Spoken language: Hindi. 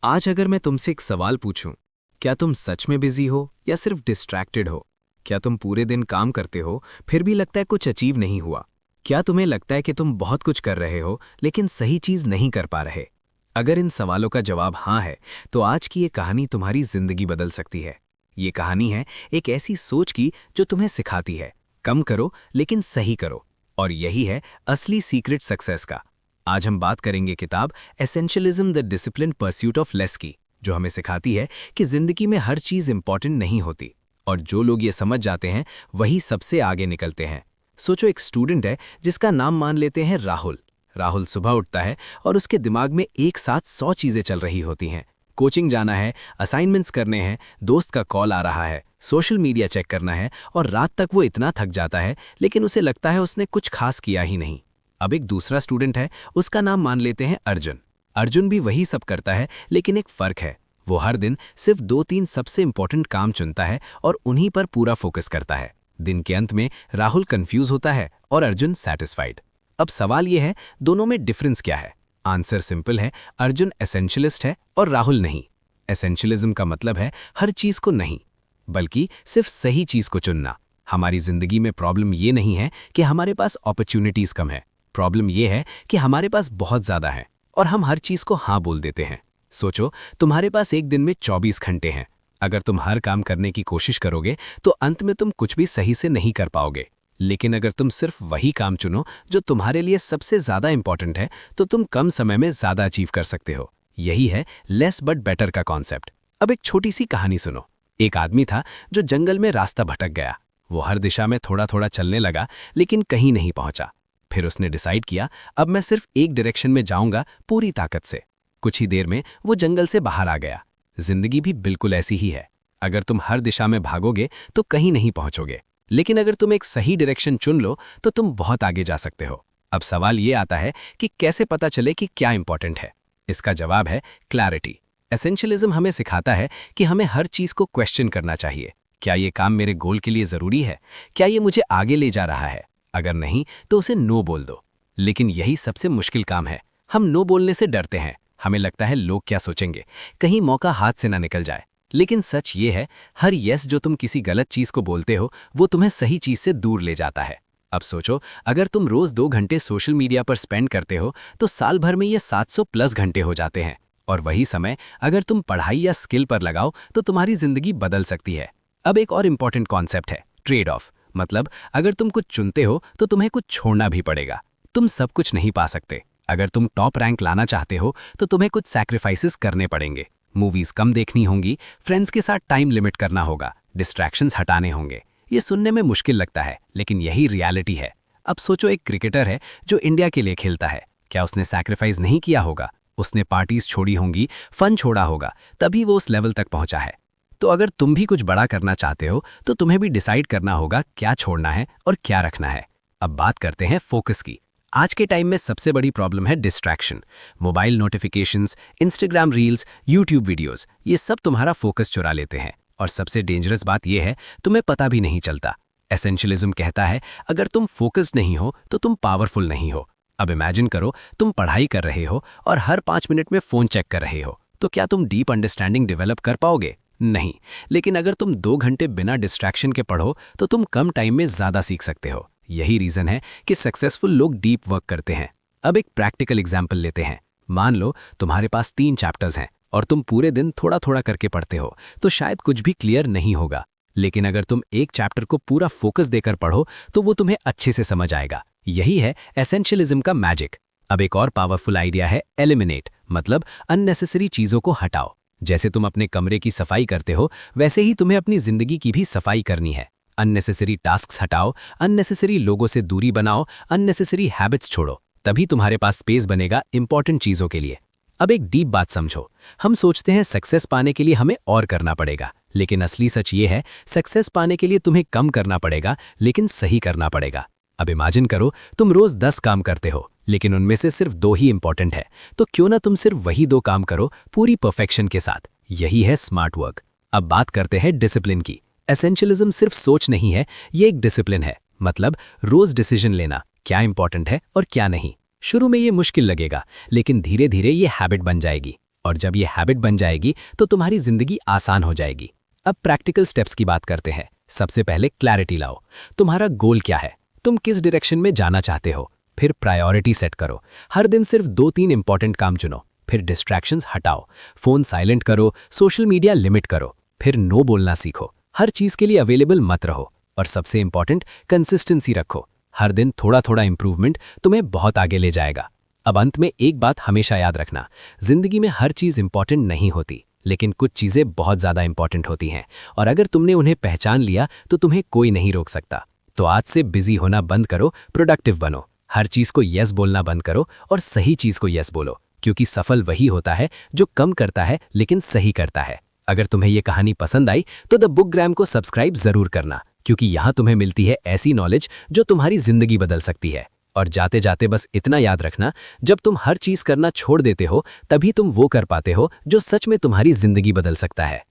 आज अगर मैं तुमसे एक सवाल पूछूं, क्या तुम सच में बिजी हो या सिर्फ डिस्ट्रैक्टेड हो? क्या तुम पूरे दिन काम करते हो फिर भी लगता है कुछ अचीव नहीं हुआ? क्या तुम्हें लगता है कि तुम बहुत कुछ कर रहे हो लेकिन सही चीज नहीं कर पा रहे? अगर इन सवालों का जवाब हाँ है, तो आज की ये कहानी तुम्हारी जिंदगी बदल सकती है। ये कहानी है एक ऐसी सोच की जो तुम्हें सिखाती है, कम करो लेकिन सही करो। और यही है असली सीक्रेट सक्सेस का। आज हम बात करेंगे किताब essentialism the discipline pursuit of less की, जो हमें सिखाती है कि जिंदगी में हर चीज इंपॉर्टेंट नहीं होती, और जो लोग ये समझ जाते हैं वही सबसे आगे निकलते हैं। सोचो, एक स्टूडेंट है जिसका नाम मान लेते हैं राहुल। राहुल सुबह उठता है और उसके दिमाग में एक साथ 100 चीजें चल रही होती हैं। कोचिंग जाना है, असाइनमेंट्स करने हैं, दोस्त का कॉल आ रहा है, सोशल मीडिया चेक करना है, और रात तक वो इतना थक जाता है लेकिन उसे लगता है उसने कुछ खास किया ही नहीं। अब एक दूसरा स्टूडेंट है, उसका नाम मान लेते हैं अर्जुन। अर्जुन भी वही सब करता है, लेकिन एक फर्क है, वो हर दिन सिर्फ 2-3 सबसे इंपॉर्टेंट काम चुनता है और उन्हीं पर पूरा फोकस करता है। दिन के अंत में राहुल कंफ्यूज होता है और अर्जुन सैटिस्फाइड। अब सवाल यह है, दोनों में डिफरेंस क्या है? आंसर सिंपल है, अर्जुन एसेंशियलिस्ट है और राहुल नहीं। एसेंशियलिज्म का मतलब है हर चीज को नहीं, बल्कि सिर्फ सही चीज को चुनना। हमारी जिंदगी में प्रॉब्लम ये नहीं है कि हमारे पास अपॉर्चुनिटीज कम है, प्रॉब्लम यह है कि हमारे पास बहुत ज्यादा है और हम हर चीज को हाँ बोल देते हैं। सोचो, तुम्हारे पास एक दिन में 24 घंटे हैं। अगर तुम हर काम करने की कोशिश करोगे तो अंत में तुम कुछ भी सही से नहीं कर पाओगे। लेकिन अगर तुम सिर्फ वही काम चुनो जो तुम्हारे लिए सबसे ज्यादा इंपॉर्टेंट है, तो तुम कम समय में ज्यादा अचीव कर सकते हो। यही है लेस बट बेटर का कॉन्सेप्ट। अब एक छोटी सी कहानी सुनो। एक आदमी था जो जंगल में रास्ता भटक गया। वो हर दिशा में थोड़ा थोड़ा चलने लगा, लेकिन कहीं नहीं पहुंचा। फिर उसने डिसाइड किया, अब मैं सिर्फ एक डायरेक्शन में जाऊंगा, पूरी ताकत से। कुछ ही देर में वो जंगल से बाहर आ गया। जिंदगी भी बिल्कुल ऐसी ही है। अगर तुम हर दिशा में भागोगे तो कहीं नहीं पहुंचोगे, लेकिन अगर तुम एक सही डायरेक्शन चुन लो तो तुम बहुत आगे जा सकते हो। अब सवाल ये आता है कि कैसे पता चले कि क्या इंपॉर्टेंट है? इसका जवाब है क्लैरिटी। एसेंशियलिज्म हमें सिखाता है कि हमें हर चीज को क्वेश्चन करना चाहिए। क्या ये काम मेरे गोल के लिए जरूरी है? क्या ये मुझे आगे ले जा रहा है? अगर नहीं, तो उसे नो बोल दो। लेकिन यही सबसे मुश्किल काम है। हम नो बोलने से डरते हैं। हमें लगता है लोग क्या सोचेंगे, कहीं मौका हाथ से ना निकल जाए। लेकिन सच ये है, हर यस जो तुम किसी गलत चीज को बोलते हो, वो तुम्हें सही चीज से दूर ले जाता है। अब सोचो, अगर तुम रोज 2 घंटे सोशल मीडिया पर स्पेंड करते हो तो साल भर में ये 700 प्लस घंटे हो जाते हैं। और वही समय अगर तुम पढ़ाई या स्किल पर लगाओ तो तुम्हारी जिंदगी बदल सकती है। अब एक और इंपॉर्टेंट कॉन्सेप्ट है ट्रेड ऑफ। मतलब अगर तुम कुछ चुनते हो तो तुम्हें कुछ छोड़ना भी पड़ेगा। तुम सब कुछ नहीं पा सकते। अगर तुम टॉप रैंक लाना चाहते हो तो तुम्हें कुछ सैक्रिफाइसेस करने पड़ेंगे। मूवीज कम देखनी होंगी, फ्रेंड्स के साथ टाइम लिमिट करना होगा, डिस्ट्रैक्शंस हटाने होंगे। ये सुनने में मुश्किल लगता है, लेकिन यही रियलिटी है। अब सोचो, एक क्रिकेटर है जो इंडिया के लिए खेलता है। क्या उसने सैक्रिफाइस नहीं किया होगा? उसने पार्टीज छोड़ी होंगी, फन छोड़ा होगा, तभी वो उस लेवल तक पहुंचा है। तो अगर तुम भी कुछ बड़ा करना चाहते हो तो तुम्हें भी डिसाइड करना होगा क्या छोड़ना है और क्या रखना है। अब बात करते हैं फोकस की। आज के टाइम में सबसे बड़ी प्रॉब्लम है distraction. Mobile notifications, Instagram reels, YouTube videos, ये सब तुम्हारा फोकस चुरा लेते हैं। और सबसे डेंजरस बात यह है, तुम्हें पता भी नहीं चलता। एसेंशियलिज्म कहता है अगर तुम फोकस्ड नहीं हो तो तुम पावरफुल नहीं हो। अब इमेजिन करो, तुम पढ़ाई कर रहे हो और हर 5 मिनट में फोन चेक कर रहे हो, तो क्या तुम डीप अंडरस्टैंडिंग डेवलप कर पाओगे? नहीं। लेकिन अगर तुम 2 घंटे बिना डिस्ट्रैक्शन के पढ़ो तो तुम कम टाइम में ज्यादा सीख सकते हो। यही रीजन है कि सक्सेसफुल लोग डीप वर्क करते हैं। अब एक प्रैक्टिकल एग्जाम्पल लेते हैं। मान लो तुम्हारे पास 3 चैप्टर्स हैं और तुम पूरे दिन थोड़ा थोड़ा करके पढ़ते हो, तो शायद कुछ भी क्लियर नहीं होगा। लेकिन अगर तुम एक चैप्टर को पूरा फोकस देकर पढ़ो तो वो तुम्हें अच्छे से समझ आएगा। यही है एसेंशियलिज्म का मैजिक। अब एक और पावरफुल आइडिया है एलिमिनेट। मतलब अननेसेसरी चीजों को हटाओ। जैसे तुम अपने कमरे की सफाई करते हो, वैसे ही तुम्हें अपनी जिंदगी की भी सफाई करनी है। अननेसेसरी टास्क्स हटाओ, अननेसेसरी लोगों से दूरी बनाओ, अननेसेसरी हैबिट्स छोड़ो, तभी तुम्हारे पास स्पेस बनेगा इंपॉर्टेंट चीजों के लिए। अब एक डीप बात समझो। हम सोचते हैं सक्सेस पाने के लिए हमें और करना पड़ेगा, लेकिन असली सच ये है, सक्सेस पाने के लिए तुम्हें कम करना पड़ेगा, लेकिन सही करना पड़ेगा। अब इमेजिन करो, तुम रोज 10 काम करते हो, लेकिन उनमें से सिर्फ 2 ही इंपॉर्टेंट है। तो क्यों ना तुम सिर्फ वही 2 काम करो, पूरी परफेक्शन के साथ। यही है स्मार्ट वर्क। अब बात करते हैं डिसिप्लिन की। एसेंशियलिज्म सिर्फ सोच नहीं है, ये एक डिसिप्लिन है। मतलब रोज डिसीजन लेना, क्या इंपॉर्टेंट है और क्या नहीं। शुरू में ये मुश्किल लगेगा, लेकिन धीरे धीरे ये हैबिट बन जाएगी। और जब ये हैबिट बन जाएगी तो तुम्हारी जिंदगी आसान हो जाएगी। अब प्रैक्टिकल स्टेप्स की बात करते हैं। सबसे पहले क्लैरिटी लाओ। तुम्हारा गोल क्या है? तुम किस डायरेक्शन में जाना चाहते हो? फिर प्रायोरिटी सेट करो। हर दिन सिर्फ 2-3 इंपॉर्टेंट काम चुनो। फिर डिस्ट्रैक्शंस हटाओ। फोन साइलेंट करो, सोशल मीडिया लिमिट करो। फिर नो बोलना सीखो। हर चीज के लिए अवेलेबल मत रहो। और सबसे इंपॉर्टेंट, कंसिस्टेंसी रखो। हर दिन थोड़ा थोड़ा इंप्रूवमेंट तुम्हें बहुत आगे ले जाएगा। अब अंत में एक बात हमेशा याद रखना, जिंदगी में हर चीज इंपॉर्टेंट नहीं होती, लेकिन कुछ चीजें बहुत ज्यादा इंपॉर्टेंट होती हैं। और अगर तुमने उन्हें पहचान लिया तो तुम्हें कोई नहीं रोक सकता। तो आज से बिजी होना बंद करो, प्रोडक्टिव बनो। हर चीज को यस बोलना बंद करो और सही चीज को यस बोलो, क्योंकि सफल वही होता है जो कम करता है लेकिन सही करता है। अगर तुम्हें ये कहानी पसंद आई तो द बुकग्राम को सब्सक्राइब जरूर करना, क्योंकि यहाँ तुम्हें मिलती है ऐसी नॉलेज जो तुम्हारी जिंदगी बदल सकती है। और जाते जाते बस इतना याद रखना, जब तुम हर चीज करना छोड़ देते हो तभी तुम वो कर पाते हो जो सच में तुम्हारी जिंदगी बदल सकता है।